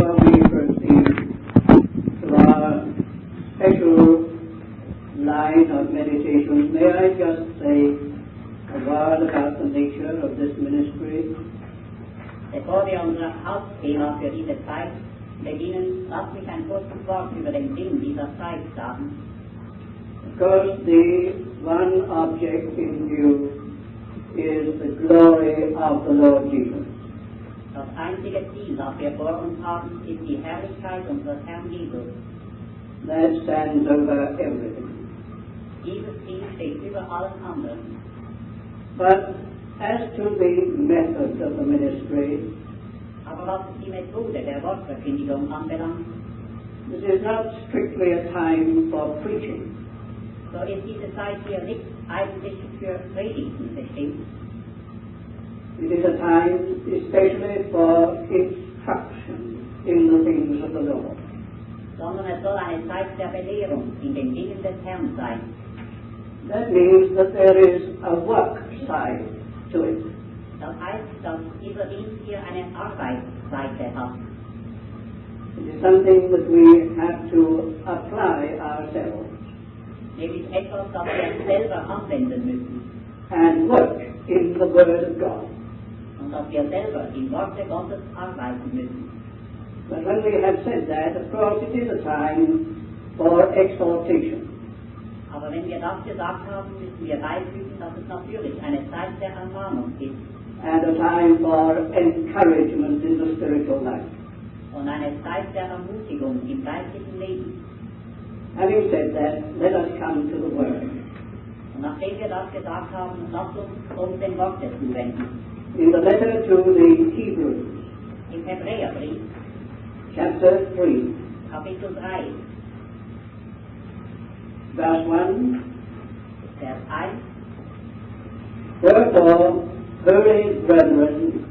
before we proceed to our special line of meditations, may I just say a word about the nature of this ministry? Bevor wir unser Hauptthema für diese Zeit beginnen, lasst mich ein kurzes Wort über den Sinn dieser Zeit sagen. Of course, the one object in view is the glory of the Lord Jesus. Das einzige Ziel, das wir vor uns haben, ist die Herrlichkeit unseres Herrn Jesus. That stands over everything. Dieses Ziel steht über allen anderen. But as to the method of the ministry, Aber was die Methode der Wortverkündigung anbelangt, this is not strictly a time for preaching. so ist diese Zeit hier nicht eigentlich für Predigten bestimmt, It is a time especially for instruction in the things of the Lord. sondern es soll eine Zeit der Belehrung in den Dingen des Herrn sein. That means that there is a work side to it. Das heißt, dass dieser Dienst hier eine Arbeitsseite hat. It is something that we have to apply ourselves Nämlich etwas, das wir selber anwenden müssen and work in the Word of God. und das wir selber im Worte Gottes arbeiten müssen. But when we have said that, of course, it is a time for exaltation. Aber wenn wir das gesagt haben, müssen wir beifügen, dass es natürlich eine Zeit der Ermahnung ist And a time for encouragement in the spiritual life. und eine Zeit der Ermutigung im geistlichen Leben. Having said that, let us come to the Word. Und nachdem wir das gesagt haben, lasst uns den Worten zuwenden. In the letter to the Hebrews, Im Hebräerbrief, chapter 3, Kapitel 3, verse 1, Vers 1, Wherefore, holy brethren,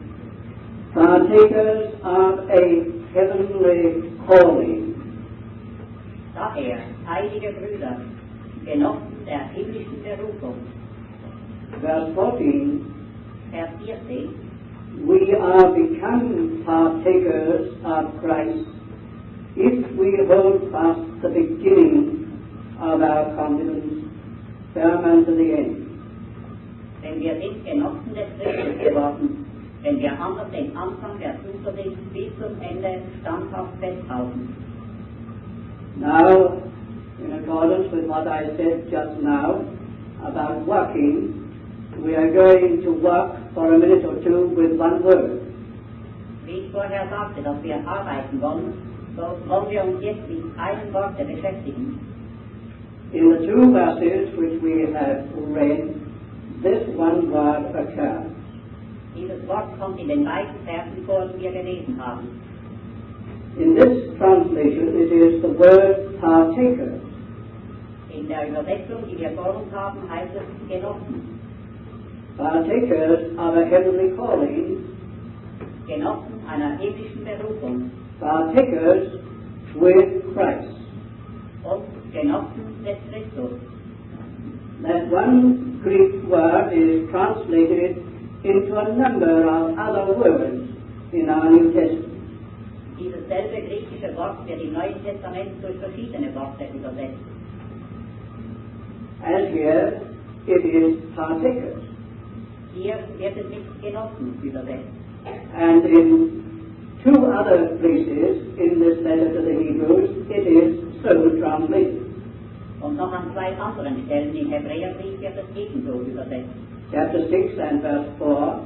partakers of a heavenly calling, daher, heilige Brüder, Genossen der himmlischen Berufung, verse 14, Vers 14, we are become partakers of Christ if we hold fast the beginning of our confidence firm unto the end. denn wir sind Genossen des Christus geworden, wenn wir an den Anfang der Zuversicht bis zum Ende standhaft festhalten. Now, in accordance with what I said just now about working, we are going to work for a minute or two with one word. Wie ich vorher sagte, dass wir arbeiten wollen, so wollen wir uns jetzt mit einem Wort beschäftigen. In the two verses which we have read, this one word occurs. Dieses Wort kommt in den beiden Versen vor, die wir gelesen haben. In this translation, it is the word partaker. In der Übersetzung, die wir vor uns haben, heißt es Genossen. Partakers of a heavenly calling, Genossen einer himmlischen Berufung partakers with Christ. und Genossen des Christus. That one Greek word is translated into a number of other words in our New Testament. Dieses selbe griechische Wort wird im Neuen Testament durch verschiedene Worte übersetzt. As here, it is partakers. Hier wird es mit Genossen übersetzt. And in two other places in this letter to the Hebrews, it is so translated. Und noch an zwei anderen Stellen im Hebräerbrief wird es ebenso übersetzt. Chapter 6 and verse 4,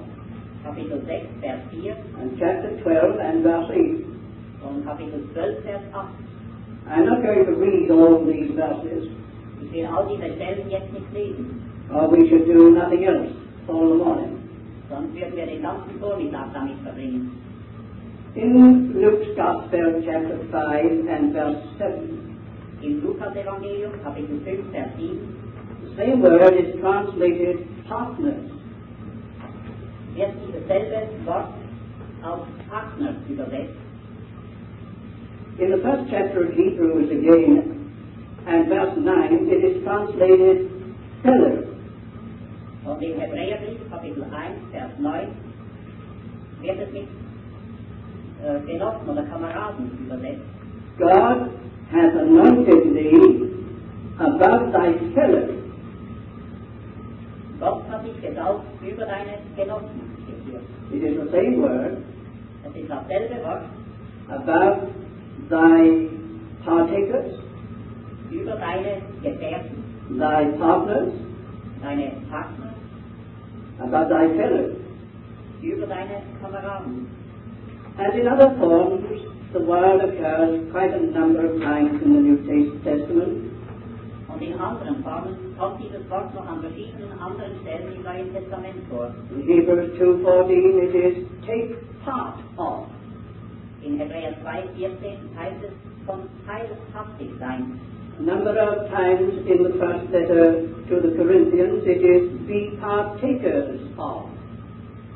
Kapitel 6, Vers 4 and chapter 12 and verse 8. und Kapitel 12, Vers 8. I'm not going to read all these verses, Ich will all diese Stellen jetzt nicht lesen, or we should do nothing else all the morning. sonst würden wir den ganzen Vormittag damit verbringen. In Luke's Gospel, chapter 5 and verse 7, Im Lukas-Evangelium, Kapitel 5, Vers 7, the same word is translated partners. wird dieses selbe Wort als Partner übersetzt. In the first chapter of Hebrews again, and verse 9, it is translated fellow. Und im Hebräerbrief, Kapitel 1, Vers 9, wird es mit Genossen oder Kameraden übersetzt. God hath anointed thee above thy fellows. Gott hat dich getauft über deine Genossen geführt. It is the same word, Es ist dasselbe Wort, above thy partakers, über deine Gefährten, thy partners, deine Partner, above thy fellows. über deine Kameraden. And in other forms, the word occurs quite a number of times in the New Testament. Und in anderen Formen kommt dieses Wort noch an verschiedenen anderen Stellen im Neuen Testament vor. In Hebrews 2:14 it is take part of. In Hebräer 2,14 heißt es von teilhaftig sein. A number of times in the first letter to the Corinthians it is be partakers of.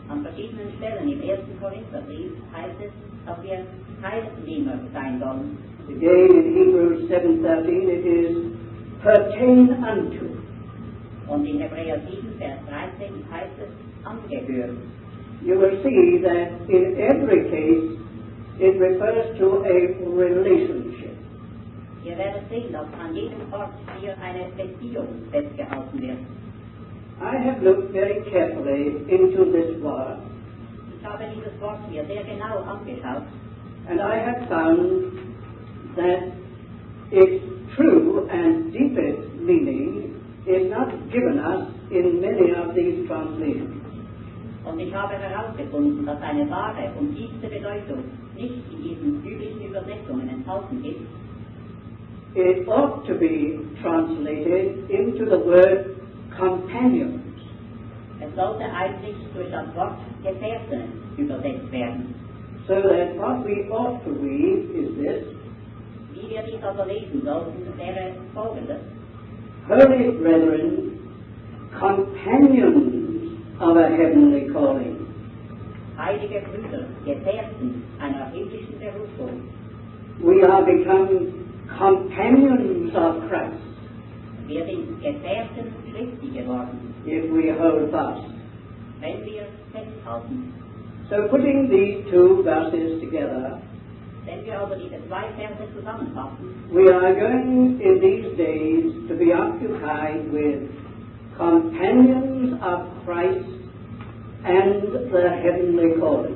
An verschiedenen Stellen im 1. Korintherbrief heißt es, dass wir Teilnehmer sein sollen. Again in Hebrews 7:13 it is pertain unto. Und in Hebräer 7, Vers 13 heißt es angehören. You will see that in every case it refers to a relationship. Ihr werdet sehen, dass an jedem Ort hier eine Beziehung festgehalten wird. I have looked very carefully into this word, Ich habe dieses Wort hier sehr genau angeschaut and I have found that its true and deepest meaning is not given us in many of these translations. und ich habe herausgefunden, dass eine wahre und tiefste Bedeutung nicht in diesen üblichen Übersetzungen enthalten ist. It ought to be translated into the word companions. Es sollte eigentlich durch das Wort Gefährten übersetzt werden. So that what we ought to read is this: Wie wir dies also lesen sollten, wäre folgendes: Holy brethren, companions of a heavenly calling. Heilige Brüder, Gefährten einer himmlischen Berufung. We are become companions of Christ Wir sind Gefährten Christi geworden, if we hold fast. wenn wir festhalten. So putting these two verses together, Wenn wir also diese zwei Verse zusammenfassen, we are going in these days to be occupied with companions of Christ and the heavenly calling.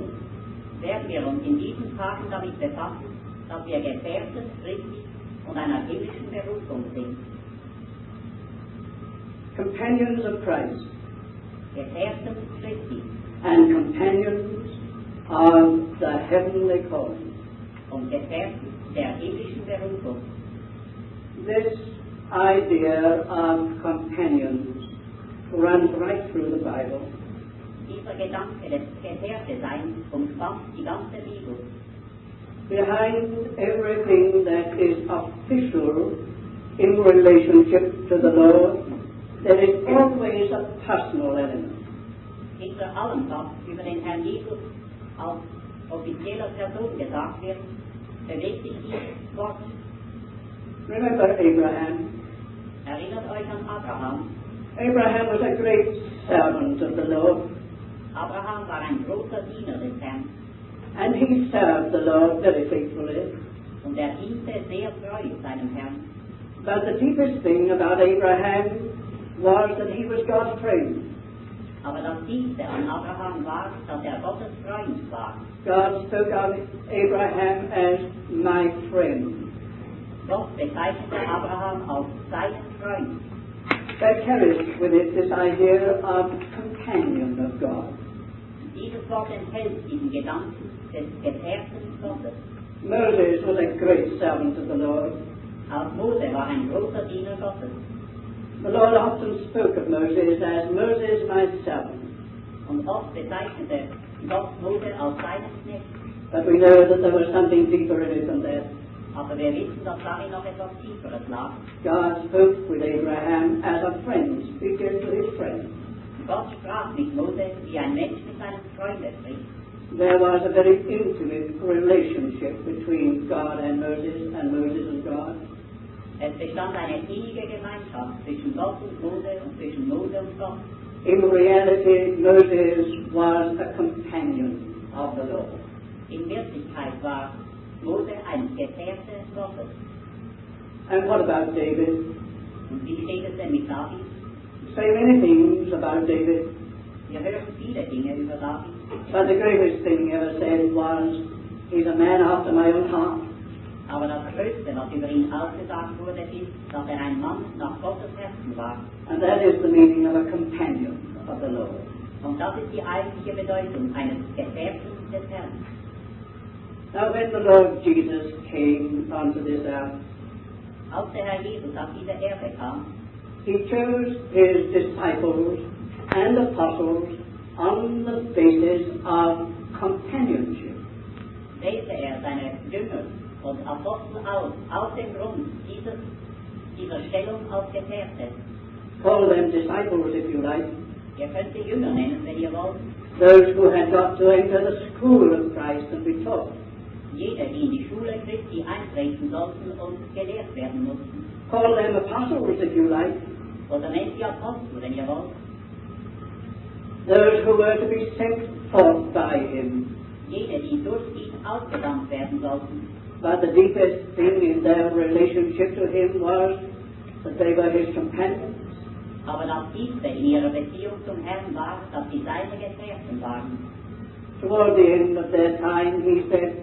werden wir uns in diesen Tagen damit befassen, dass wir Gefährten Christi und einer himmlischen Berufung sind. Companions of Christ Gefährten Christi and companions of the heavenly calling. und Gefährten der himmlischen Berufung. This idea of companions runs right through the Bible. Dieser Gedanke des Gefährteseins umspannt die ganze Bibel. Behind everything that is official in relationship to the Lord, there is always a personal element. Hinter allem, was über den Herrn Jesus als offizieller Person gesagt wird, bewegt sich dieses Wort. Remember Abraham. Erinnert euch an Abraham. Abraham was a great servant of the Lord, Abraham war ein großer Diener des Herrn and he served the Lord very faithfully. und er diente sehr treu seinem Herrn. But the deepest thing about Abraham was that he was God's friend. Aber das Tiefste an Abraham war, dass er Gottes Freund war. God spoke of Abraham as my friend. Gott bezeichnete Abraham als seinen Freund. That carries with it this idea of companion of God. Dieses Wort enthält diesen Gedanken des Gefährten Gottes. Moses was a great servant of the Lord. Auch Mose war ein großer Diener Gottes. The Lord often spoke of Moses as Moses my servant. Und oft bezeichnete Gott Mose als seinen Knecht. But we know that there was something deeper in it than that. Aber wir wissen, dass darin noch etwas Tieferes lag. God spoke with Abraham as a friend speaking to his friend. Gott sprach mit Mose, wie ein Mensch mit seinem Freund spricht. There was a very intimate relationship between God and Moses and God. Es bestand eine innige Gemeinschaft zwischen Gott und zwischen Mose und Gott. In reality, Moses was a companion of the Lord. In Wirklichkeit war Mose ein Gefährte Gottes. And what about David? Und wie steht es denn mit David? Say many things about David, Wir hören viele Dinge über David, but the greatest thing he ever said was, he's a man after my own heart. aber das Größte, was über ihn ausgesagt wurde, ist, dass ein Mann nach Gottes Herzen war. And that is the meaning of a companion of the Lord. Und das ist die eigentliche Bedeutung eines Gefährten des Herrn. Now when the Lord Jesus came onto this earth, Als der Herr Jesus auf diese Erde kam, he chose his disciples and apostles on the basis of companionship. wählte er seine Jünger und Apostel auf dem Grund dieser Stellung als Gefährte. Call them disciples if you like. Ihr könnt sie Jünger nennen, wenn ihr wollt. Those who had got to enter the school of Christ and be taught. Jeder, die in die Schule Christi eintreten sollten und gelehrt werden mussten. Call them apostles if you like. Oder nennt sie Apostel, wenn ihr wollt. Those who were to be sent forth by him. Jede, die durch ihn ausgesandt werden sollten. But the deepest thing in their relationship to him was that they were his companions. Aber das Tiefste in ihrer Beziehung zum Herrn war, dass sie seine Gefährten waren. Toward the end of their time, he said,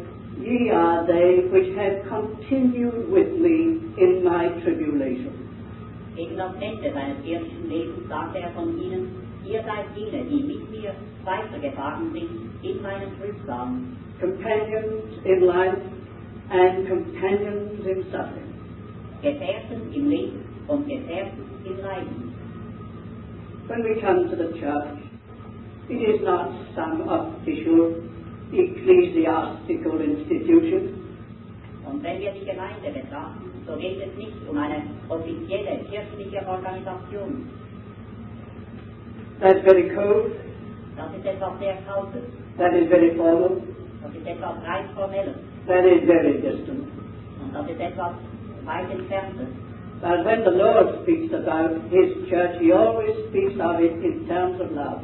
"Ye are they which have continued with me in my tribulation." Gegen das Ende seines irdischen Lebens sagte er von ihnen, ihr seid jene, die mit mir weitergefahren sind in meinen Trübsalen. Companions in life and companions in suffering. Gefährten im Leben und Gefährten im Leiden. When we come to the church, it is not some official ecclesiastical institution. Und wenn wir die Gemeinde betrachten, so geht es nicht um eine offizielle kirchliche Organisation. That's very cold. Das ist etwas sehr Kaltes. That is very formal. Das ist etwas rein Formelles. That is very distant. Und das ist etwas weit Entferntes. But when the Lord speaks about His church, He always speaks of it in terms of love.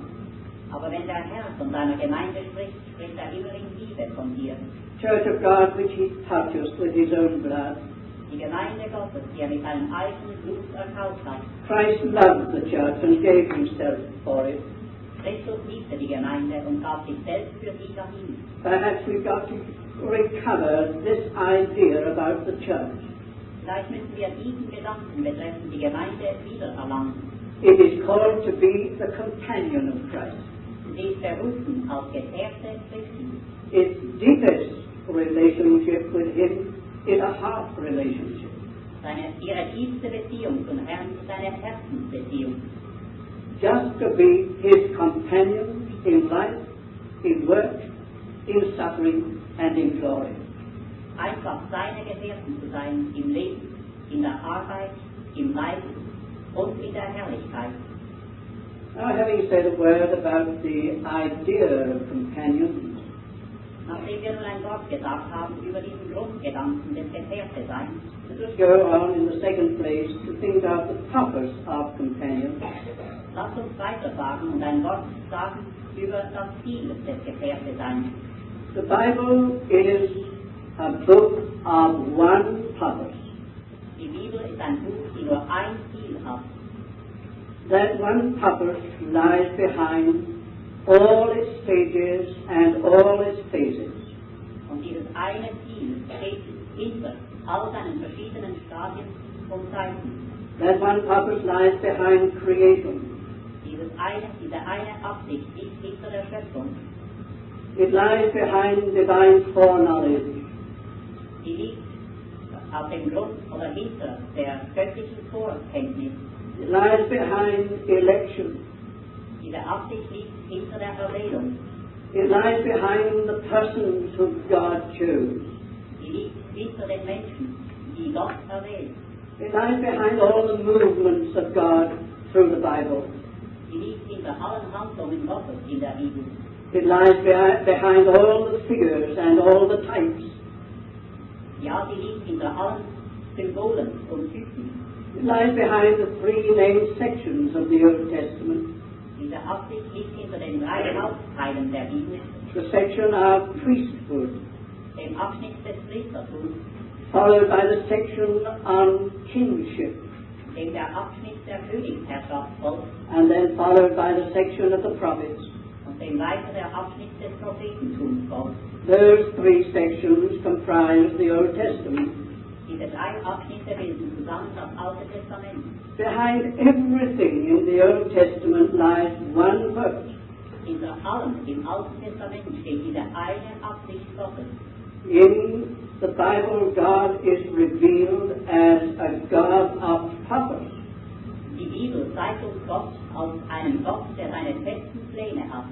Aber wenn der Herr von seiner Gemeinde spricht, spricht er immer in Liebe von dir. Church of God, which He purchased with His own blood. Die Gemeinde Gottes, die er mit seinem eigenen Blut erkauft hat. Christ loved the church and gave Himself for it. Christus liebte die Gemeinde und gab sich selbst für sie dahin. Perhaps we've got to recover this idea about the church. Vielleicht müssen wir diesen Gedanken betreffend die Gemeinde wieder erlangen. It is called to be the companion of Christ. Sie ist berufen als Gefährte Christi. Its deepest relationship with Him is a heart relationship. Ihre tiefste Beziehung zum Herrn ist eine Herzensbeziehung. Just to be His companions in life, in work, in suffering and in glory. Einfach seine Gefährten zu sein im Leben, in der Arbeit, im Leiden und in der Herrlichkeit. Now, having said a word about the idea of companions, Nachdem wir nun ein Wort gesagt haben über diesen Grundgedanken des Gefährteseins, let us go on in the second place to think of the purpose of companions. lasst uns weiterfahren und ein Wort sagen über das Ziel des Gefährteseins. The Bible is a book of one purpose. Die Bibel ist ein Buch, die nur ein Ziel hat. That one purpose lies behind all its stages and all its phases. Und dieses eine Ziel steht hinter all seinen verschiedenen Stadien und Zeiten. That one purpose lies behind creation. Diese eine Absicht liegt hinter der Schöpfung. It lies behind divine foreknowledge. Die liegt auf dem Grund oder hinter der göttlichen Vorkenntnis. It lies behind election. Diese Absicht liegt hinter der Erwählung. It lies behind the persons whom God chose. Die liegt hinter den Menschen, die Gott erwählt. It lies behind all the movements of God through the Bible. Die liegt hinter allen Handlungen Gottes in der Bibel. It lies behind all the figures and all the types. Ja, sie liegt hinter allen Symbolen und Typen. It lies behind the three main sections of the Old Testament. Diese Absicht liegt hinter den drei Hauptteilen der Bibel, the section of priesthood, dem Abschnitt des Priestertums, followed by the section on kingship, dem der Abschnitt der Königsherrschaft folgt, and then followed by the section of the prophets. und dem weiter der Abschnitt des Prophetentums folgt. Those three sections comprise the Old Testament. Diese drei Abschnitte bilden zusammen das Alte Testament. Behind everything in the Old Testament lies one purpose. Hinter allem im Alten Testament steht diese eine Absicht Gottes. In the Bible, God is revealed as a God of purpose. Die Bibel zeigt uns Gott als einen Gott, der seine festen Pläne hat.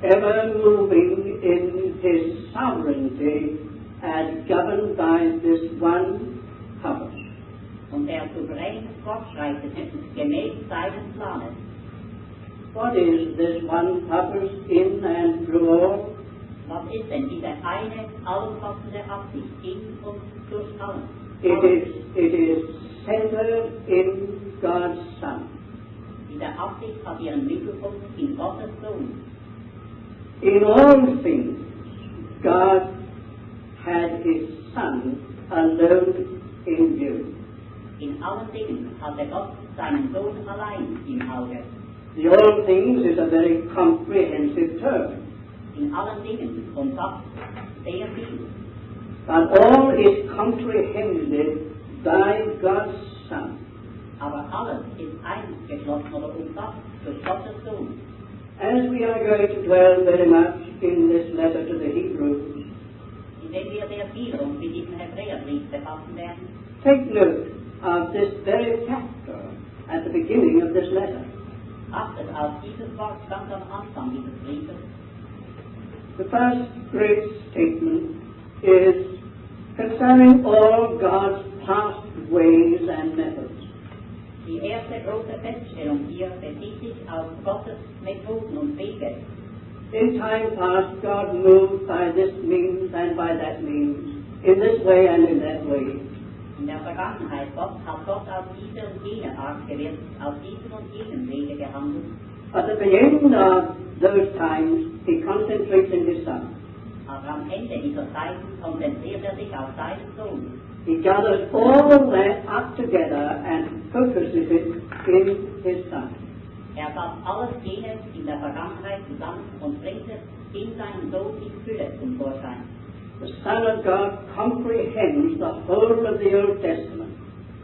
Ever moving in his sovereignty as governed by this one purpose. Und der souverän fortschreitet gemäß seines Planes. What is this one purpose in and through all? Was ist denn diese eine allumfassende Absicht in und durch alles? It is centered in God's Son. Diese Absicht hat ihren Mittelpunkt in Gottes Sohn. In all things, God had his Son alone in view. In allen Dingen hatte Gott seinen Sohn allein im Auge. The all things is a very comprehensive term. In allen Dingen umfasst sehr viel. But all is comprehended by God's Son. Aber alles ist eingeschlossen oder umfasst durch Gottes Sohn. As we are going to dwell very much in this letter to the Hebrews, Indem wir sehr viel uns mit diesem Hebräerbrief befassen werden, take note of this very chapter at the beginning of this letter. achtet auf dieses Wort ganz am Anfang dieses Briefes. The first great statement is concerning all God's past ways and methods. Die erste große Feststellung hier bezieht sich auf Gottes Methoden und Wege. In time past, God moved by this means and by that means, in this way and in that way. In der Vergangenheit hat Gott auf diese und jene Art gewirkt, auf diesen und jenen Wege gehandelt. But at the end of those times, he concentrates in his Son. Aber am Ende dieser Zeiten konzentriert sich auf seinen Sohn. He gathers all that up together and focuses it in his Son. Fasst alles jenes in der Vergangenheit zusammen und bringt es in seinem Sohn in Fülle zum Vorschein. The Son of God comprehends the whole of the Old Testament.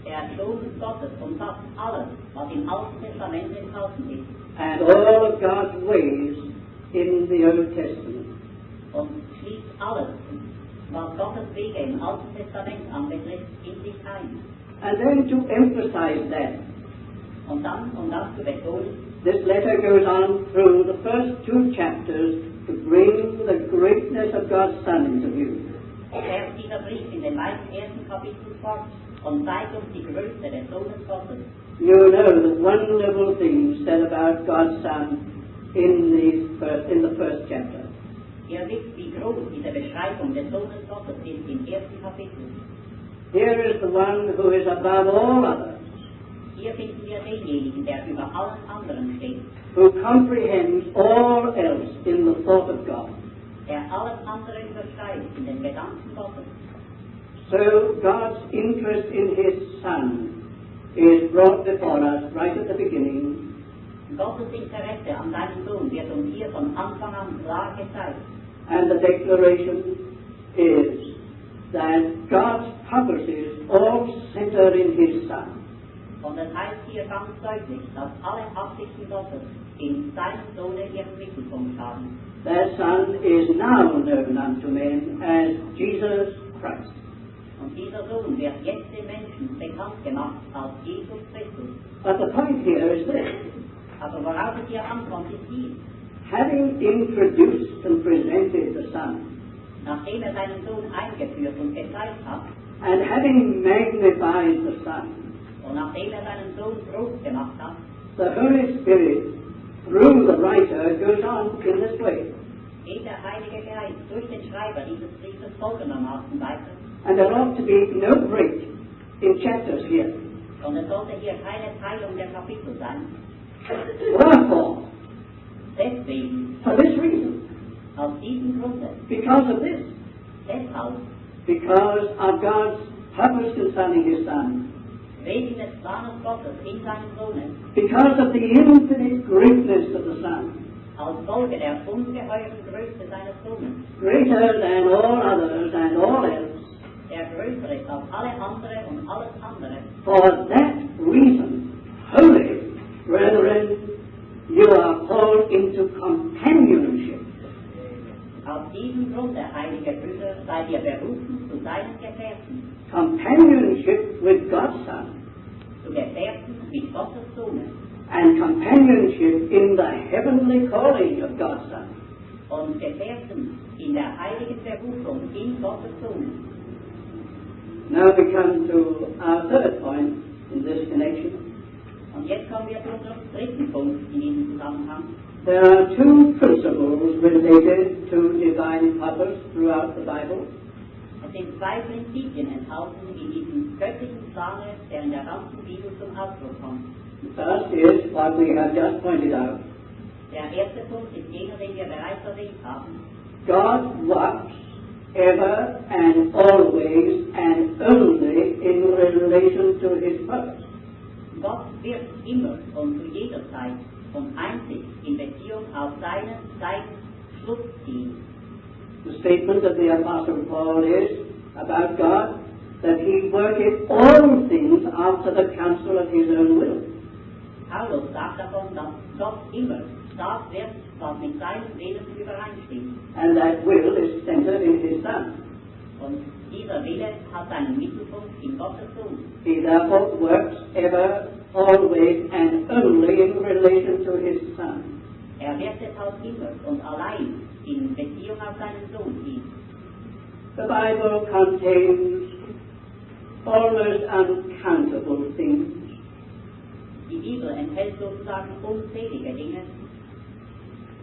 Der Sohn Gottes umfasst alles, was im Alten Testament enthalten ist. And all of God's ways in the Old Testament. Und schließt alles, was Gottes Wege im Alten Testament anbetrifft, in sich ein. And then to emphasize that, Und dann, um das zu betonen, this letter goes on through the first two chapters to bring the greatness of God's Son into view. fährt dieser Brief in den beiden ersten Kapiteln fort und zeigt uns die Größe des Sohnes Gottes. You know the wonderful things said about God's Son in the first chapter. Ihr wisst, wie groß diese Beschreibung des Sohnes Gottes ist im ersten Kapitel. Here is the one who is above all others, Hier finden wir denjenigen, der über allen anderen steht, who comprehends all else in the thought of God. der alles andere übersteigt in den Gedanken Gottes. So God's interest in his Son is brought before us right at the beginning. Gottes Interesse an seinem Sohn wird uns hier von Anfang an klar gezeigt. And the declaration is that God's purposes all center in his Son. Und es heißt hier ganz deutlich, dass alle Absichten Gottes in seinem Sohne ihren Mittelpunkt haben. That Son is now known unto men as Jesus Christ. Und dieser Sohn wird jetzt den Menschen bekannt gemacht als Jesus Christus. But the point here is this. Aber worauf es hier ankommt, ist dies. Having introduced and presented the Son, Nachdem seinen Sohn eingeführt und gezeigt hat, and having magnified the Son, und nachdem seinen Sohn groß gemacht hat, the Holy Spirit, through the writer, goes on in this way. geht der Heilige Geist durch den Schreiber dieses Briefes folgendermaßen weiter. And there ought to be no break in chapters here. Und es sollte hier keine Teilung der Kapitel sein. Wherefore, Deswegen, for this reason, Aus diesem Grunde, Because of this. deshalb, Because of God's purpose concerning His Son. wegen des Planes Gottes in seinem Sohne, Because of the infinite greatness of the Son. als Folge der ungeheuren Größe seines Sohnes, Greater than all others and all else. der größer ist als alle andere und alles andere. For that reason, holy brethren, you are called into companionship. Aus diesem Grunde, heilige Brüder, seid ihr berufen zu seinen Gefährten, Companionship with God's Son. zu Gefährten mit Gottes Sohne And companionship in the heavenly calling of God's Son. und Gefährten in der heiligen Berufung in Gottes Sohne. Now we come to our third point in this connection. Und jetzt kommen wir zu unserem dritten Punkt in diesem Zusammenhang. There are two principles related to divine purpose throughout the Bible. Es sind zwei Prinzipien enthalten in diesem göttlichen Plane, der in der ganzen Bibel zum Ausdruck kommt. The first is what we have just pointed out. Der erste Punkt ist jener, den wir bereits erwähnt haben. God works ever and always and only in relation to His purpose. Gott wirkt immer und zu jeder Zeit und einzig in Beziehung auf sein Schlussziel. The statement of the Apostle Paul is about God that He worketh all things after the counsel of His own will. Paulus sagt davon, dass Gott immer das wirkt, was mit seinem Willen übereinstimmt. And that will is centered in His Son. Und dieser Wille hat seinen Mittelpunkt in Gottes Sohn. He therefore works ever, always and only in relation to His Son. Wirkt deshalb immer und allein in Beziehung auf seinen Sohn hin. The Bible contains almost uncountable things. Die Bibel enthält sozusagen unzählige Dinge.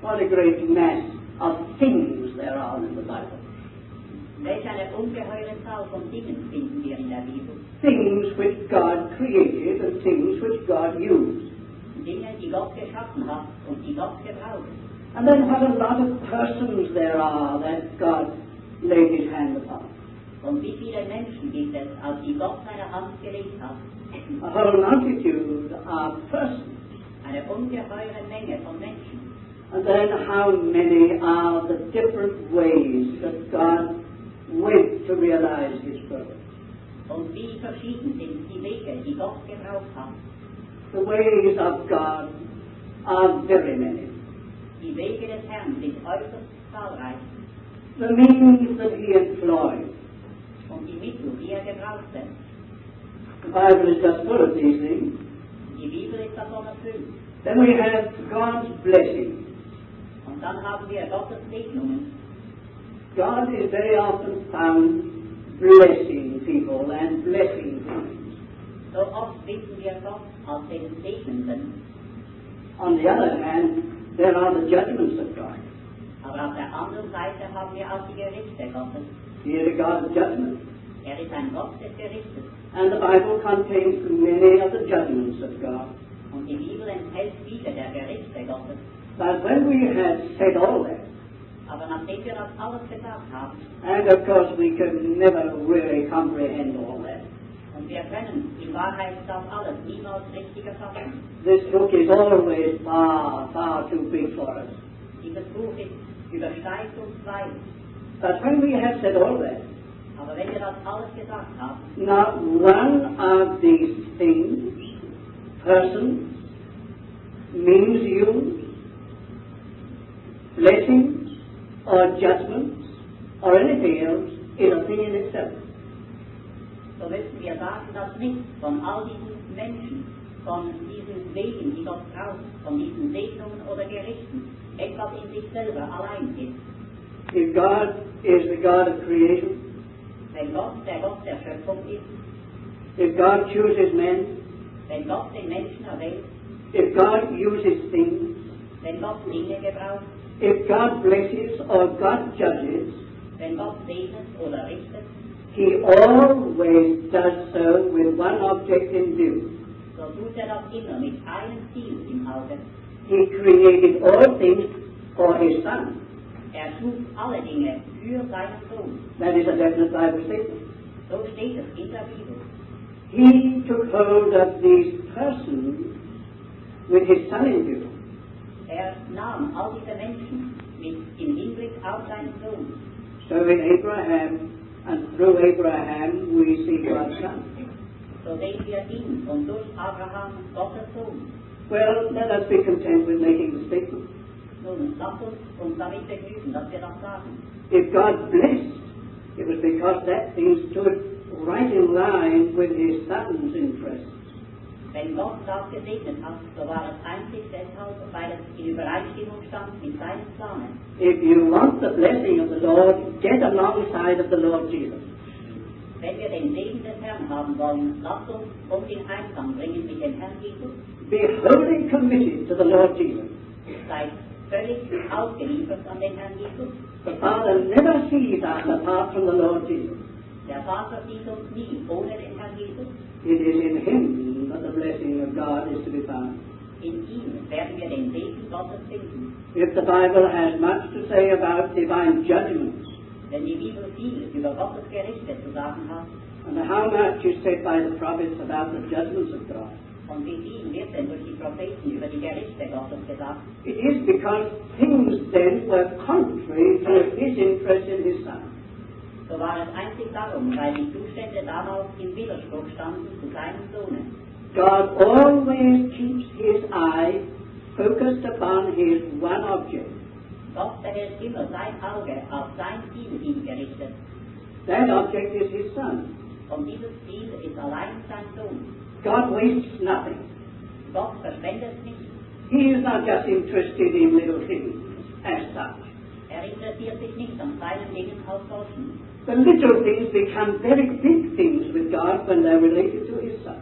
What a great mass of things there are in the Bible. Welch eine ungeheure Zahl von Dingen finden wir in der Bibel. Things which God created and things which God used. Dinge, die Gott geschaffen hat und die Gott gebraucht. And then what a lot of persons there are that God laid His hand upon. Und wie viele Menschen gibt es, auf die Gott seine Hand gelegt hat? A whole multitude of persons. Eine ungeheure Menge von Menschen. And then how many are the different ways that God went to realize His purpose. Und wie verschieden sind die Wege, die Gott gebraucht hat. The ways of God are very many. Die Wege des Herrn sind äußerst zahlreich. The means that He employed. Und die Mittel, die gebrauchte. The Bible is just full of these things. Die Bibel ist davon erfüllt. Then we have God's blessing. Und dann haben wir Gottes Segnungen. God is very often found blessing people and blessing things. So oft finden wir Gott als den Segnenden. On the other hand, there are the judgments of God. Aber auf der anderen Seite haben wir auch die Gerichte Gottes. He is a God of judgment. Ist ein Gott des Gerichtes. And the Bible contains many of the judgments of God. Und die Bibel enthält viele der Gerichte Gottes. But when we have said all that, aber nachdem wir das alles gesagt haben, and of course we can never really comprehend all that. Und wir können in Wahrheit das alles niemals richtig erfassen. This book is always far, far too big for us. Dieses Buch übersteigt uns weit. But when we have said all that, aber wenn wir das alles gesagt haben, not one of these things, persons, means used, blessings, or judgments, or anything else, is a thing in itself. So müssen wir sagen, dass nichts von all diesen Menschen, von diesen Wegen, die Gott braucht, von diesen Segnungen oder Gerichten, etwas in sich selber allein ist. If God is the God of creation, wenn Gott der Gott der Schöpfung ist, if God chooses men, wenn Gott den Menschen erwählt, if God uses things, wenn Gott Dinge gebraucht, if God blesses or God judges, wenn Gott segnet oder richtet, He always does so with one object in view. So tut das immer mit einem Ziel im Auge. He created all things for His Son. schuf alle Dinge für seinen Sohn. That is a definite Bible statement. So steht es in der Bibel. He took hold of these persons with his Son in view. Nahm all diese Menschen mit im Hinblick auf seinen Sohn. So in Abraham, and through Abraham, we see God's Son. So sehen wir ihn und durch Abraham Gottes Sohn. Well, let us be content with making the statement. Nun, lasst uns damit begnügen, dass wir das sagen. If God blessed, it was because that thing stood right in line with his Son's interests. Wenn Gott das gesegnet hat, so war es einzig deshalb, weil es in Übereinstimmung stand mit seinen Planen. If you want the blessing of the Lord, get alongside of the Lord Jesus. Wenn wir den Segen des Herrn haben wollen, lasst uns in Einklang bringen mit dem Herrn Jesus. Be wholly committed to the Lord Jesus. Seid völlig ausgeliefert an den Herrn Jesus. The Father never sees us apart from the Lord Jesus. Der Vater sieht uns nie ohne den Herrn Jesus. It is in him that the blessing of God is to be found. In ihm werden wir den Segen Gottes finden. If the Bible has much to say about divine judgments, Wenn die Bibel viel über Gottes Gerichte zu sagen hat, and how much is said by the prophets about the judgments of God, und wie viel wird denn durch die Propheten über die Gerichte Gottes gesagt, it is because things then were contrary to his interest in his Son. so war es einzig darum, weil die Zustände damals im Widerspruch standen zu seinem Sohne. God always keeps his eye focused upon his one object. Gott behält immer sein Auge auf sein Ziel hingerichtet. That object is his Son. Und dieses Ziel ist allein sein Sohn. God wastes nothing. Gott verschwendet nicht. He is not just interested in little things as such. Interessiert sich nicht an kleinen Dingen als solchen. The little things become very big things with God when they're related to his Son.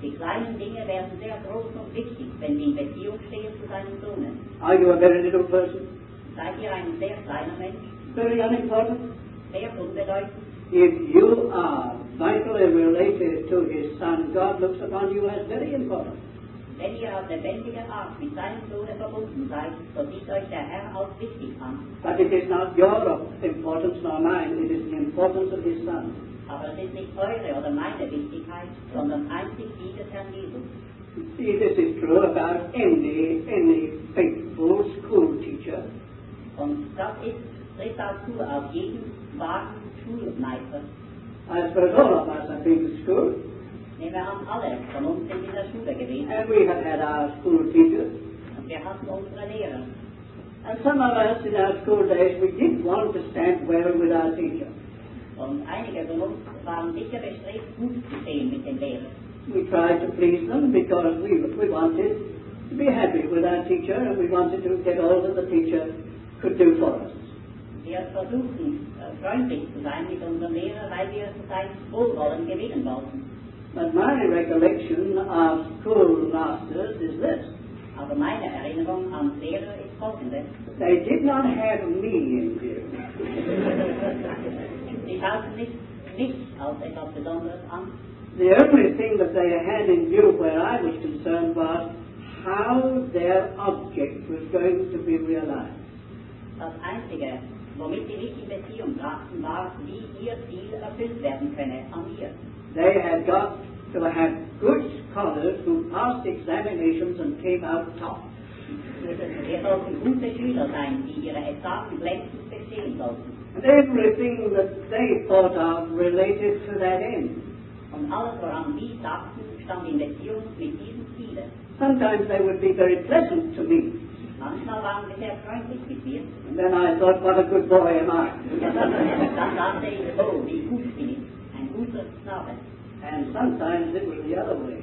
Die kleinen Dinge werden sehr groß und wichtig, wenn sie in Beziehung stehen zu seinen Sohnen. Are you a very little person? Seid ihr ein sehr kleiner Mensch, Very unimportant? sehr unbedeutend? If you are vitally related to his Son, God looks upon you as very important. Wenn ihr auf lebendige Art mit seinem Sohne verbunden seid, so sieht euch der Herr als wichtig an. But it is not your importance nor mine, it is the importance of his Son. Aber es ist nicht eure oder meine Wichtigkeit, sondern einzig die des Herrn Jesus. See, this is true about any faithful school teacher. Und das trifft auch zu auf jeden wahren Schulmeister. I suppose all of us have been to school, Nehmen wir an, alle von uns sind in der Schule gewesen. and we have had our school teachers. Und wir hatten unsere Lehrer. And some of us in our school days, we did want to stand well with our teacher. Und einige von uns waren sicher bestrebt, gut zu stehen mit den Lehrern. We tried to please them because we wanted to be happy with our teacher, and we wanted to get all that the teacher could do for us. Wir versuchten, freundlich zu sein mit unserem Lehrer, weil wir sein Wohlwollen gewinnen wollten. But my recollection of school masters is this. Aber meine Erinnerung an Lehrer ist folgende. They did not have me in view. Sie schauten nicht als etwas Besonderes an. The only thing that they had in view where I was concerned was how their object was going to be realized. Das Einzige, womit sie nicht in Beziehung brachten, war, wie ihr Ziel erfüllt werden könne an ihr. They had got to have good scholars who passed examinations and came out top. Wir sollten gute Schüler sein, die ihre Examen glänzend bestehen sollten. And everything that they thought of related to that end. Und alles, woran sie dachten, stand in Beziehung mit diesem Ziele. Sometimes they would be very pleasant to me. Manchmal waren sie sehr freundlich mit mir. And then I thought, what a good boy am I. Dann dachte ich, oh, wie gut bin ich, ein guter Knabe. And sometimes it was the other way.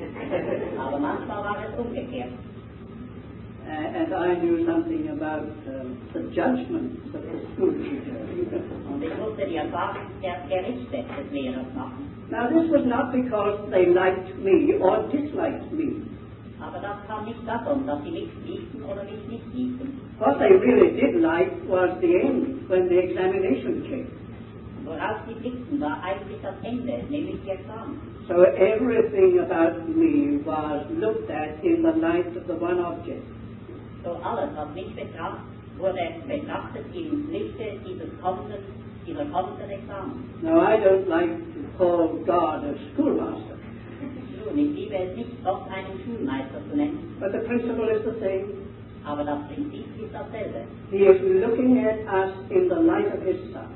Aber manchmal war es umgekehrt. And I knew something about the judgments of the school teacher. Und ich musste die Erfahrung der Gerichte des Lehrers machen. Now this was not because they liked me or disliked me. Aber das kam nicht davon, dass sie mich liebten oder mich nicht liebten. What they really did like was the end, when the examination came. Worauf sie blickten, war eigentlich das Ende, nämlich die Examen. So everything about me was looked at in the light of the one object. So alles, was mich betraf, wurde betrachtet im Lichte dieser kommenden Examen. Now, I don't like to call God a schoolmaster, Nun, ich liebe es nicht, Gott einen Schulmeister zu nennen, but the principle is the same. aber das Prinzip ist dasselbe. He is looking at us in the light of his Son.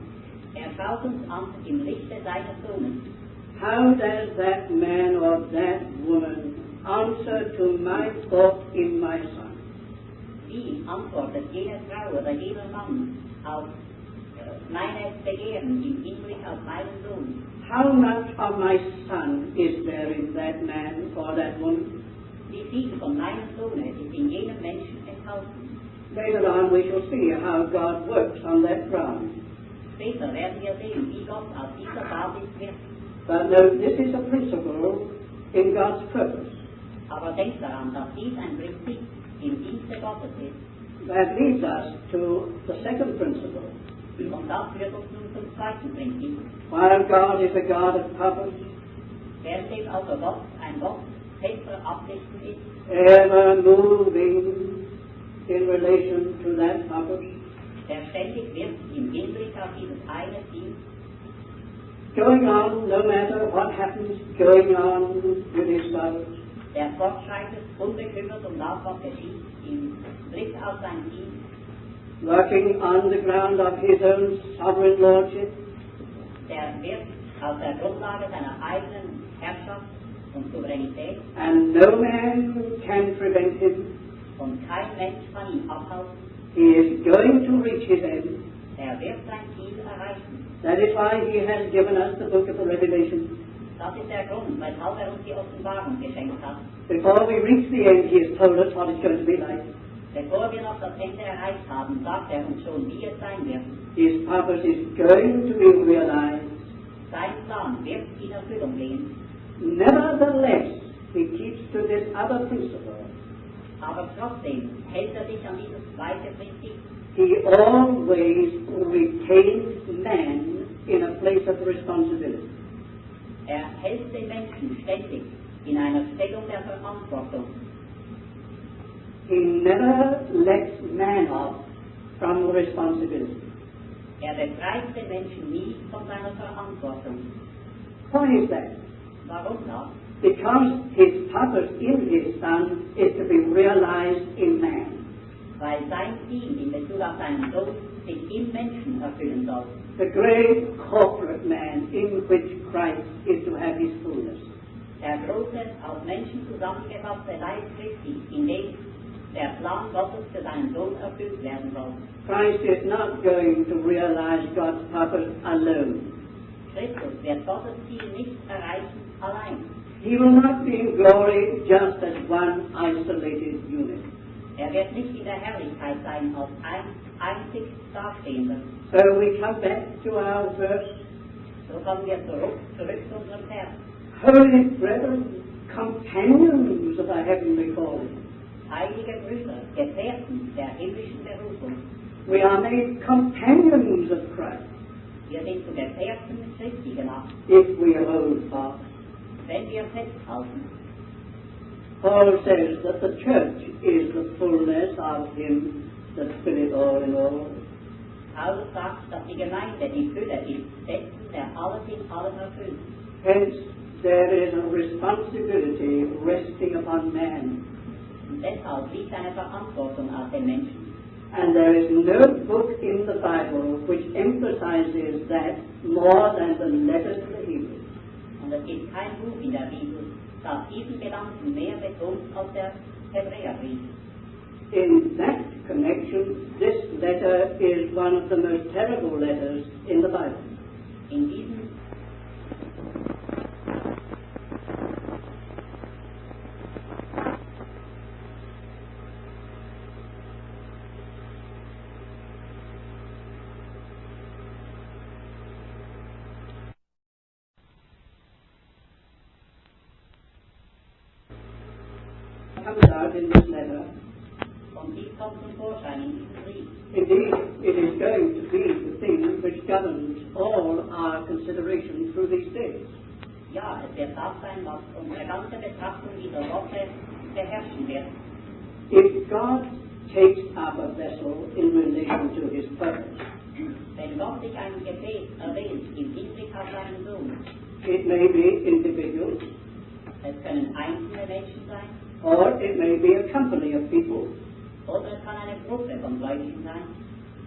Er schaut uns an im Lichte seines Sohnes. How does that man or that woman answer to my thought in my Son? Wie antwortet jene Frau oder jener Mann auf meine Begehren im Hinblick auf meinen Sohn? How much of my Son is there in that man or that woman? Wie viel von meinem Sohne ist in jenem Menschen enthalten? Later on we shall see how God works on that ground. Später werden wir sehen, wie Gott auf dieser Basis wirkt. But no, this is a principle in God's purpose. Aber denkt daran, dass dies ein Prinzip im Dienste Gottes ist. That leads us to the second principle. Und das führt uns nun zum zweiten Prinzip. While God is a God of purpose, Während also Gott ein Gott fester Absichten ist, ever moving in relation to that purpose, der ständig wirkt im Hinblick auf dieses eine Ziel, going on no matter what happens, going on with his purpose, der fortschreitet, unbekümmert um das, was geschieht, im Blick auf sein Ziel, working on the ground of his own sovereign lordship, der wirkt auf der Grundlage seiner eigenen Herrschaft und Souveränität, and no man can prevent him. und kein Mensch kann ihn abhalten. He is going to reach his end. Er wird sein Ziel erreichen. That is why he has given us the book of the Revelation. Das ist der Grund, weshalb uns die Offenbarung geschenkt hat. Before we reach the end, he has told us what it's going to be like. Bevor wir noch das Ende erreicht haben, sagt er uns schon, wie es sein wird. His purpose is going to be realized. Sein Plan wird in Erfüllung gehen. Nevertheless, he keeps to this other principle. Aber trotzdem hält er sich an dieses zweite Prinzip. He always retains man in a place of responsibility. Er hält den Menschen ständig in einer Stellung der Verantwortung. He never lets man off from responsibility. Er befreit den Menschen nie von seiner Verantwortung. Why is that? Warum das? Because his purpose in his Son is to be realized in man. Weil sein Ziel in Bezug auf seinen Sohn sich im Menschen erfüllen soll. The great corporate man in which Christ is to have his fullness. Der große, auf Menschen zusammengefasste Leib Christi, in dem der Plan Gottes für seinen Sohn erfüllt werden soll. Christ is not going to realize God's purpose alone. Christus wird Gottes Ziel nicht erreichen allein. He will not be in glory just as one isolated unit. Er wird nicht in der Herrlichkeit sein als ein einzig Dastehender. So we come back to our verse. So kommen wir zurück zu unserem Vers. Holy brethren, companions of our heavenly calling. Heilige Brüder, Gefährten der himmlischen Berufung. We are made companions of Christ Wir sind zu Gefährten Christi gemacht, if we hold fast. wenn wir festhalten. Paul says that the church is the fullness of him that filleth all in all. Paulus sagt, dass die Gemeinde die Fülle ist, dessen, der alles in allem erfüllt. Hence, there is a responsibility resting upon man. Und deshalb liegt eine Verantwortung auf den Menschen. And there is no book in the Bible which emphasizes that more than the letter to the Hebrews. Und es gibt kein Buch in der Bibel, das diesen Gedanken mehr betont als der Hebräerbrief. In that connection, this letter is one of the most terrible letters in the Bible. In diesem comes out in this letter. und dies kommt zum Vorschein in diesem Brief. Indeed, it is going to be the thing which governs all our consideration through these days. Ja, es wird das sein, was unsere ganze Betrachtung dieser Woche beherrschen wird. If God takes up a vessel in relation to his purpose. Wenn Gott sich ein Gefäß erwählt im Hinblick auf seinen Sohn, It may be individuals, es können einzelne Menschen sein, or it may be a company of people, oder es kann eine Gruppe von Gläubigen sein,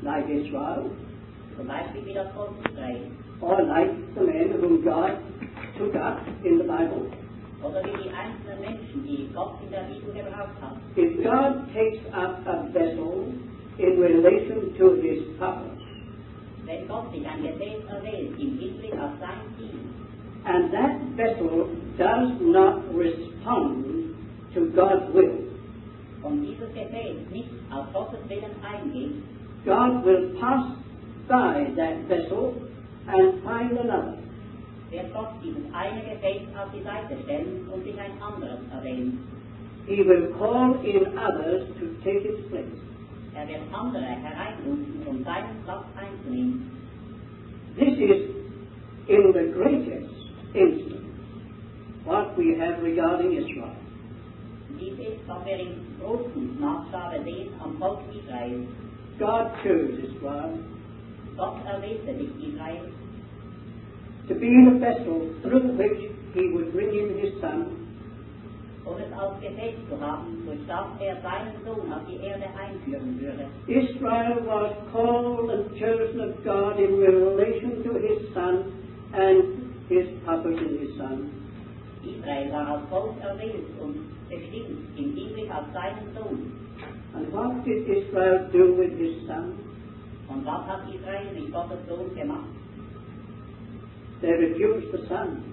like Israel, zum Beispiel wie das Volk Israel, or like the men whom God took up in the Bible. oder wie die einzelnen Menschen, die Gott in der Bibel gebraucht hat. If God takes up a vessel in relation to his purpose, Wenn Gott sich ein Gefäß erwählt im Hinblick auf sein Ziel, and that vessel does not respond to God's will, und dieses Gefäß nicht auf Gottes Willen eingeht, God will pass by that vessel and find another. wird Gott dieses eine Gefäß auf die Seite stellen und sich ein anderes erwählen. He will call in others to take its place. Er wird andere hereinrufen, um seinen Platz einzunehmen. This is in the greatest instance what we have regarding Israel. Dies ist, was wir im großen Maßstabe sehen am Volk Israel. God chose Israel Gott erwählte sich Israel, to be the vessel through which he would bring in his son, um es als Gefäß zu haben, durch das er seinen Sohn auf die Erde einführen würde. Israel was called and chosen of God in relation to his son and his purpose in his son. Israel war als Volk erwählt und bestimmt im Hinblick auf seinen Sohn. And what did Israel do with his son? Und was hat Israel mit Gottes Sohn gemacht? They refused the son,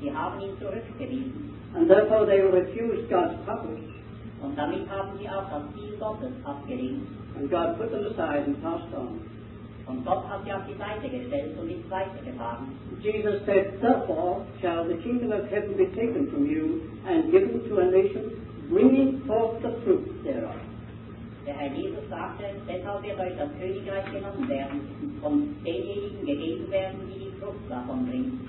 Sie haben ihn zurückgewiesen. and therefore they refused God's purpose. Und damit haben sie auch das Ziel Gottes abgelehnt. And God put them aside and passed on. Und Gott hat sie auf die Seite gestellt und ist weitergefahren. Jesus said, therefore shall the kingdom of heaven be taken from you and given to a nation, bringing forth the fruit thereof. Der Herr Jesus sagte, deshalb wird euch das Königreich genommen werden und denjenigen gegeben werden, die die Frucht davon bringen.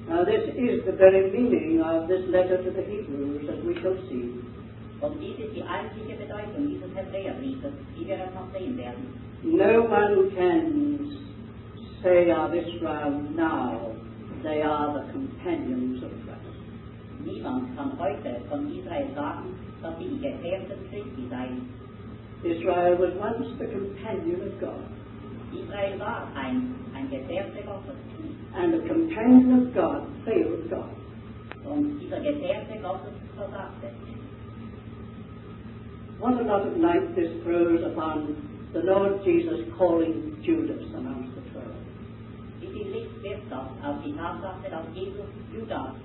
Now this is the very meaning of this letter to the Hebrews, as we shall see. Und dies ist die eigentliche Bedeutung dieses Hebräerbriefes, wie wir es noch sehen werden. No one can say of Israel now, they are the companions of Christ. Niemand kann heute von Israel sagen, dass sie die Gefährten Christi seien. Israel was once the companion of God, Israel war ein Gefährte Gottes. and the companion of God failed God. Und dieser Gefährte Gottes versagte. What a lot of light this throws upon the Lord Jesus calling Judas amongst the 12. Wie viel Licht wirft das auf die Tatsache, dass Jesus Judas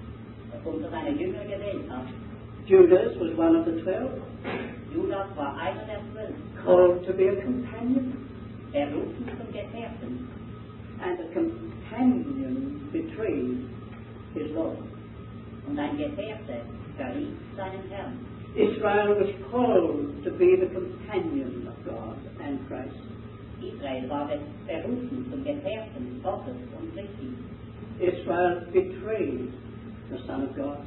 unter seine Jünger gewählt hat? Judas was one of the 12, Judas war einer der 12, called to be a companion, berufen zum Gefährten. and a companion betrayed his Lord. Und ein Gefährte verriet seinen Herrn. Israel was called to be the companion of God and Christ. Israel war berufen zum Gefährten Gottes und Christi. Israel betrayed the Son of God,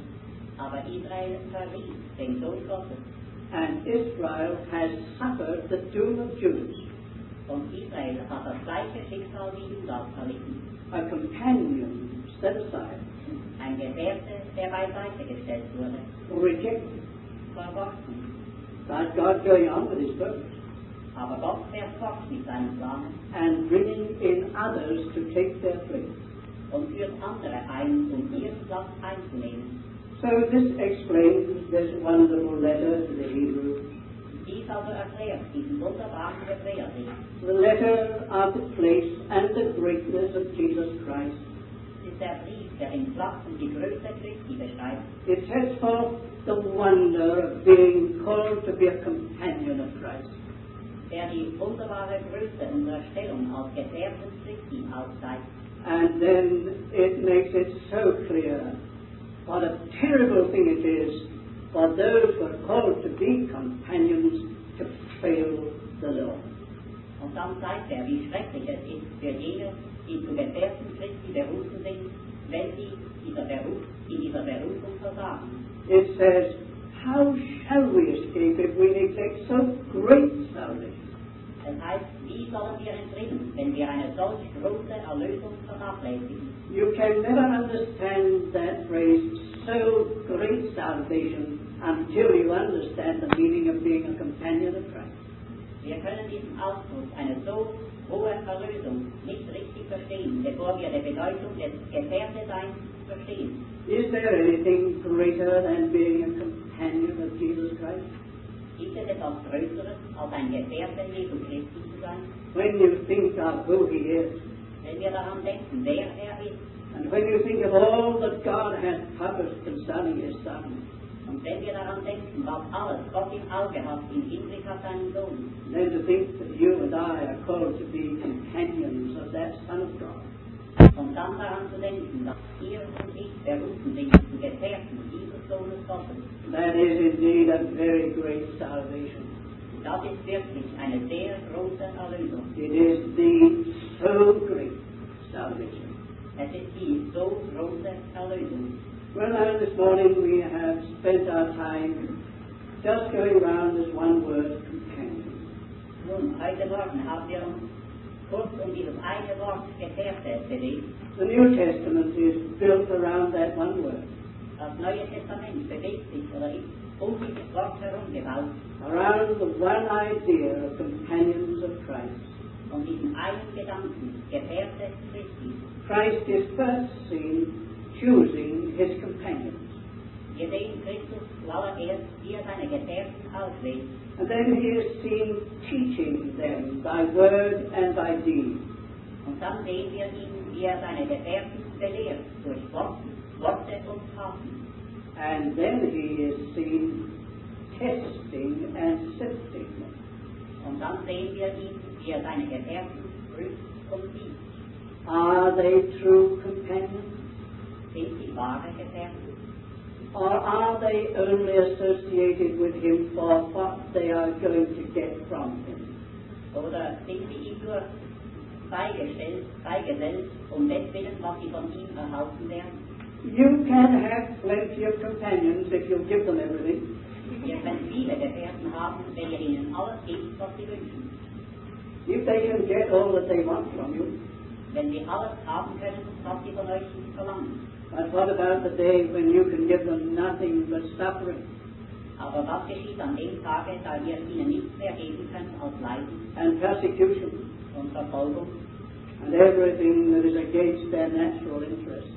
Aber Israel verriet den Sohn Gottes. and Israel has suffered the doom of Judas, Und Israel hat das gleiche Schicksal wie Judas erlitten. a companion set aside, Ein Gefährte, der beiseite gestellt wurde, rejected, verworfen. but God going on with his purpose, Aber Gott fährt fort mit seinen Planen and bringing in others to take their place. und führt andere ein, um ihren Platz einzunehmen. So this explains this wonderful letter to the Hebrews, Dies also erklärt diesen wunderbaren Hebräerbrief. the letter of the place and the greatness of Jesus Christ. Es ist der Brief, der den Platz und die Größe Christi beschreibt. It sets forth the wonder of being called to be a companion of Christ. Der die wunderbare Größe unserer Stellung als Gefährten Christi aufzeigt. And then it makes it so clear what a terrible thing it is for those who are called to be companions to fail the Lord. Und dann zeigt er, wie schrecklich es ist für jene, die zu Gefährten Christi berufen sind, wenn sie in dieser Berufung versagen. It says, how shall we escape if we neglect so great sollen wir entrinnen, wenn wir eine solch große Erlösung vernachlässigen? You can never understand that phrase, so great salvation, until you understand the meaning of being a companion of Christ. Wir können diesen Ausdruck, eine so hohe Erlösung, nicht richtig verstehen, bevor wir die Bedeutung des Gefährteseins verstehen. Is there anything greater than being a companion of Jesus Christ? Gibt es etwas Größeres, als ein Gefährte Jesu Christi zu sein? When you think of who He is, Wenn wir daran denken, wer ist, and when you think of all that God has purposed concerning His Son, und wenn wir daran denken, was alles Gott im Auge hat im Hinblick auf seinen Sohn, then to think that you and I are called to be companions of that Son of God, und dann daran zu denken, dass ihr und ich berufen sind zu Gefährten dieses Sohnes Gottes, that is indeed a very great salvation. das ist wirklich eine sehr große Erlösung. It is the so great salvation. Es ist die so große Erlösung. Well, now this morning we have spent our time just going round this one word, companion. Nun, heute Morgen haben wir uns kurz dieses eine Wort Gefährte bewegt. The New Testament is built around that one word, Das Neue Testament bewegt sich oder ist dieses Wort herumgebaut, around the one idea of companions of Christ. von diesem einen Gedanken, Gefährte Christi. Christ is first seen choosing his companions, Wir sehen Christus zuallererst, wie seine Gefährten auswählt. and then he is seen teaching them by word and by deed. Und dann sehen wir ihn, wie seine Gefährten belehrt, durch Worte und Taten. And then he is seen testing and sifting them. Und dann sehen wir ihn, wie seine Gefährten prüft und sieht. Are they true companions? Sind sie wahre Gefährten? Or are they only associated with him for what they are going to get from him? Oder sind sie ihm nur beigesellt, deswegen, was sie von ihm erhalten werden? You can have plenty of companions if you give them everything. Wir können viele Gefährten haben, wenn ihr ihnen alles gibt, was sie wünschen. If they can get all that they want from you. Wenn sie alles haben können, was sie von euch verlangen. But what about the day when you can give them nothing but suffering Aber was geschieht an dem Tage, da ihr ihnen nichts mehr geben könnt als Leiden and persecution und Verfolgung and everything that is against their natural interests?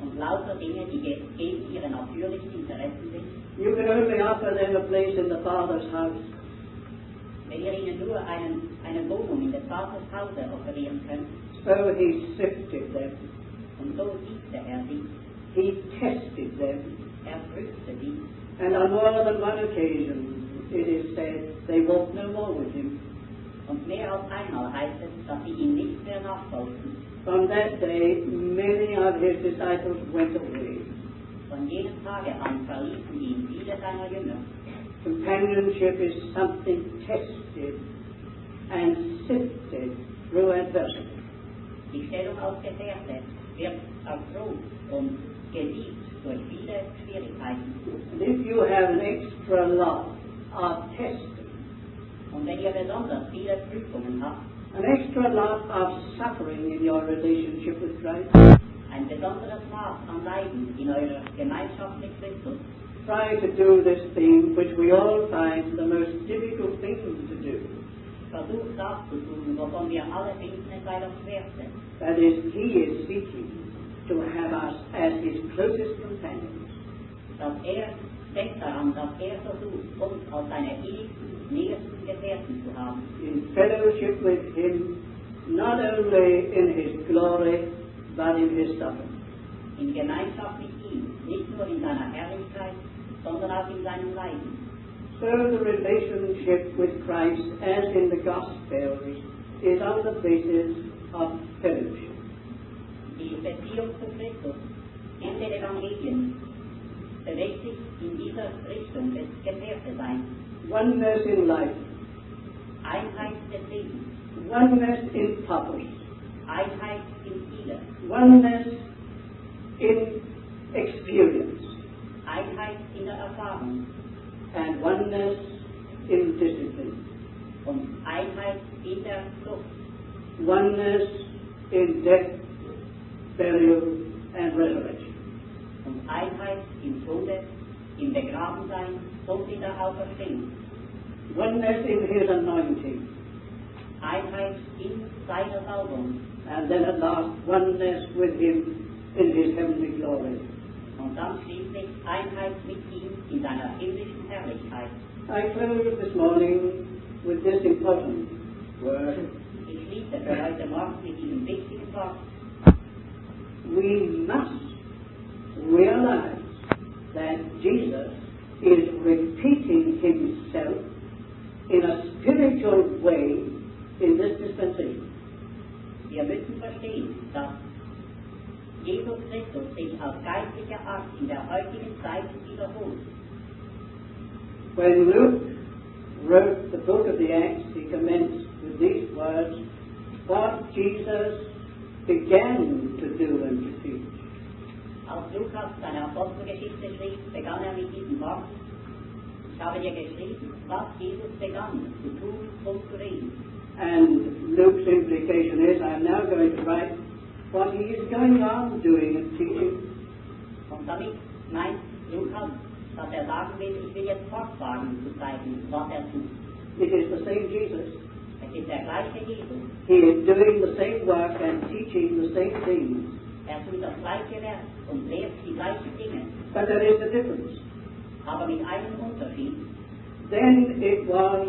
und lauter Dinge, die gegen ihre natürlichen Interessen sind? You can only offer them a place in the Father's house. Wenn ihr ihnen nur eine Wohnung in des Vaters Hause offerieren könnt, So he sifted them. und so siegte sie, He tested them. prüfte sie, And on more than one occasion, it is said, they walked no more with him. und mehr als einmal heißt es, dass sie ihm nicht mehr nachfolgten. From that day, many of his disciples went away. Von jenem Tage an verließen ihn viele seiner Jünger. Companionship is something tested and sifted through adversity. Die Stellung als Gefährte wird erprobt und gesiegt durch viele Schwierigkeiten. And if you have an extra lot of testing, Und wenn ihr besonders viele Prüfungen habt, an extra lot of suffering in your relationship with Christ, ein besonderes Maß an Leiden in eurer Gemeinschaft mit Christus, try to do this thing which we all find the most difficult thing to do. versucht das zu tun, wovon wir alle finden, es sei das Schwerste. That is, he is seeking to have us as his closest companions. Dass denkt daran, dass versucht, uns als seine nächsten Gefährten zu haben. In fellowship with him, not only in his glory, but in his suffering. In Gemeinschaft mit ihm, nicht nur in seiner Herrlichkeit, sondern auch in seinem Leiden. So the relationship with Christ, as in the Gospels, is on the basis of fellowship. Die Beziehung zu Christus in den Evangelien bewegt sich in dieser Richtung des Gefährteseins. Oneness in life, Einheit des Lebens, oneness in purpose, Einheit im Ziele, oneness in experience, Einheit in der Erfahrung and oneness in discipline. und Einheit in der Zucht. oneness in death, burial, and resurrection. Und Einheit im Tode, im Begrabensein und in der Auferstehung. Oneness in His anointing. Einheit in seiner Salbung. And then at last, oneness with Him in His heavenly glory. Und dann schließlich Einheit mit ihm in seiner himmlischen Herrlichkeit. I close this morning with this important word. Ich schließe für heute Morgen mit diesem wichtigen Wort. We must realize that Jesus is repeating Himself in a spiritual way in this dispensation. Wir müssen verstehen, dass Jesus Christus sich auf geistliche Art in der heutigen Zeit wiederholt. When Luke wrote the book of the Acts, he commenced with these words, what Jesus began to do and to teach. Als Lukas seine Apostelgeschichte schrieb, begann er mit diesen Worten. Ich habe dir geschrieben, was Jesus begann zu tun und zu reden. And Luke's implication is, I am now going to write what he is going on doing and teaching. Und damit meint Lukas, dass er sagen will, ich will jetzt fortfahren zu zeigen, was er tut. It is the same Jesus. Es ist der gleiche Jesus. He is doing the same work and teaching the same things. Er tut das gleiche Werk und lehrt die gleichen Dinge. But there is a difference. Aber mit einem Unterschied. Then it was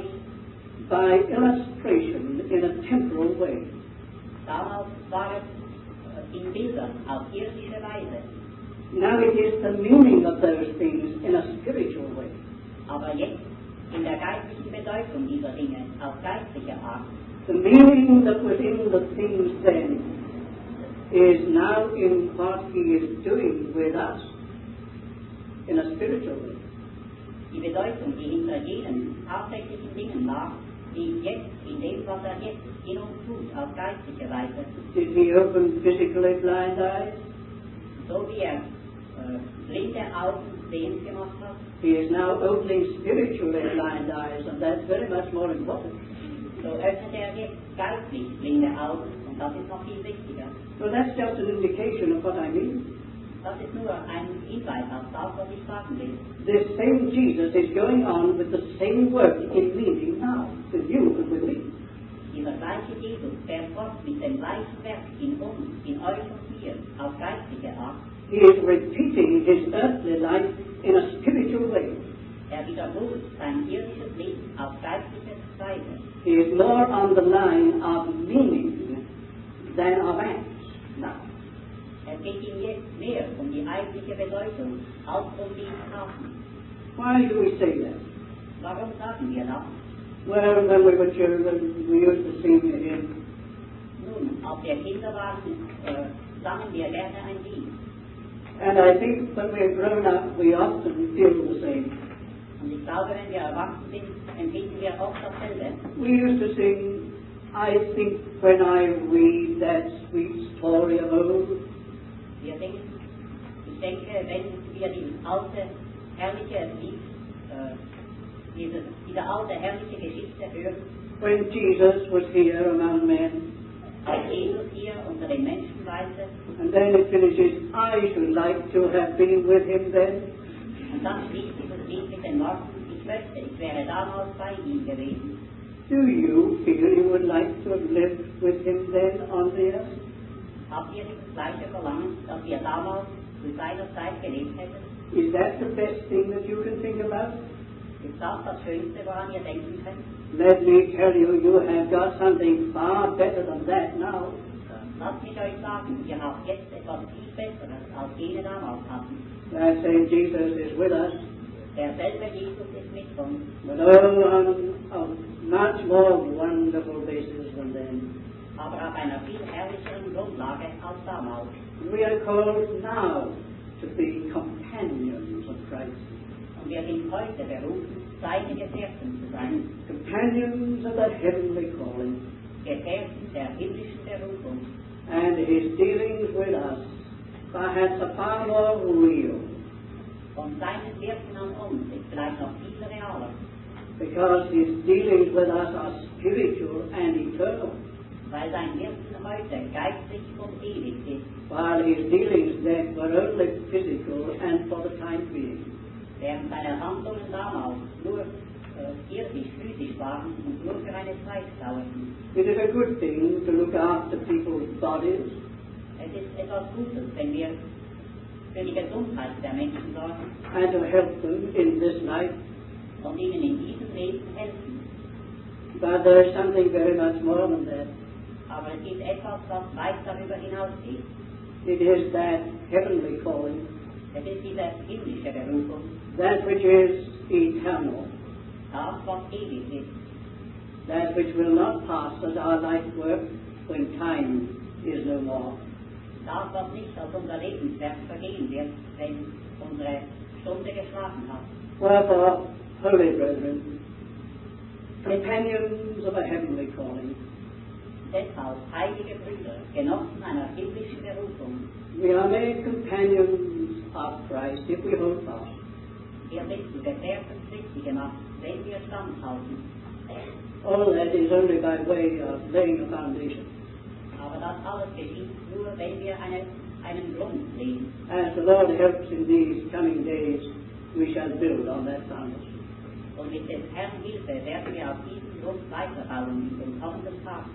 by illustration in a temporal way. Damals war es in Bildern auf irdische Weise. Now it is the meaning of those things in a spiritual way. Aber jetzt in der geistlichen Bedeutung dieser Dinge auf geistliche Art. The meaning that was in the things then is now in what He is doing with us in a spiritual way. Die Bedeutung, die hinter jenen tatsächlichen Dingen lag, liegt jetzt in dem, was er jetzt in uns tut, auf geistliche Weise. Did He open physically blind eyes? So wie er blinde Augen sehend gemacht hat, He is now opening spiritually blind eyes, and that's very much more important. so öffnet er jetzt geistlich blinde Augen, und das ist noch viel wichtiger. So that's just an indication of what I mean. Das ist nur ein Hinweis auf das, was ich sagen will. This same Jesus is going on with the same work in meaning now, with you and with me. Dieser gleiche Jesus fährt fort mit dem gleichen Werk in uns, in euch und mir, auf geistliche Art. He is repeating His earthly life in a spiritual way. Er wiederholt sein irdisches Leben auf geistliche Weise. He is more on the line of meaning than of acts now. Es geht ihm jetzt mehr um die eigentliche Bedeutung als um die Taten. Why do we say that? Warum sagen wir das? Well, when we were children, we used to sing a hymn. Nun, als wir Kinder waren, sangen wir gerne ein Lied. And I think when we're grown up, we often feel the same. Und ich glaube, wenn wir erwachsen sind, empfinden wir oft dasselbe. We used to sing, I think when I read that sweet story of old. Wir singen, ich denke, wenn wir dieses alte, herrliche Lied, diese alte, herrliche Geschichte hören, When Jesus was here among men. als Jesus hier unter den Menschen weilte, And then it finishes, I should like to have been with Him then. und dann schließt dieses Lied mit den Worten, ich möchte, ich wäre damals bei ihm gewesen. Do you feel you would like to have lived with Him then on the earth? Habt ihr dieses gleiche Verlangen, dass ihr damals zu seiner Zeit gelebt hättet? Is that the best thing that you can think about? Ist das das Schönste, woran ihr denken könnt? Let me tell you, you have got something far better than that now. Lasst mich euch sagen, ihr habt jetzt etwas viel Besseres, als jene damals hatten. That same Jesus is with us, Derselbe Jesus ist mit uns, but oh, on a much more wonderful basis than then. aber auf einer viel herrlicheren Grundlage als damals. We are called now to be companions of Christ. Und wir sind heute berufen, seine Gefährten zu sein. Companions of the heavenly calling. Gefährten der himmlischen Berufung. And His dealings with us perhaps are far more real. Und seine Wirken an uns ist vielleicht noch viel realer. Because His dealings with us are spiritual and eternal. weil sein Wirken heute geistlich und ewig ist, while his dealings then were only physical and for the time being. während seine Handlungen damals nur irdisch, physisch waren und nur für eine Zeit dauerten. It is a good thing to look after people's bodies, Es ist etwas Gutes, wenn wir für die Gesundheit der Menschen sorgen and to help them in this life. und ihnen in diesem Leben helfen. But there is something very much more than that. Aber es gibt etwas, was weit darüber hinausgeht. It is that heavenly calling, Es ist diese himmlische Berufung, that which is eternal, das, was ewig ist, that which will not pass as our life work when time is no more. das, was nicht als unser Lebenswerk vergehen wird, wenn unsere Stunde geschlagen hat. Wherefore, holy brethren, companions of a heavenly calling, Deshalb, heilige Brüder, Genossen einer himmlischen Berufung, we are made companions of Christ if we hold fast. wir sind zu Gefährten Christi gemacht, wenn wir standhalten. All that is only by way of laying a foundation. Aber das alles geschieht nur, wenn wir einen Grund legen. As the Lord helps in these coming days, we shall build on that foundation. Und mit des Herrn Hilfe werden wir auf diesem Grund weiterbauen in den kommenden Tagen.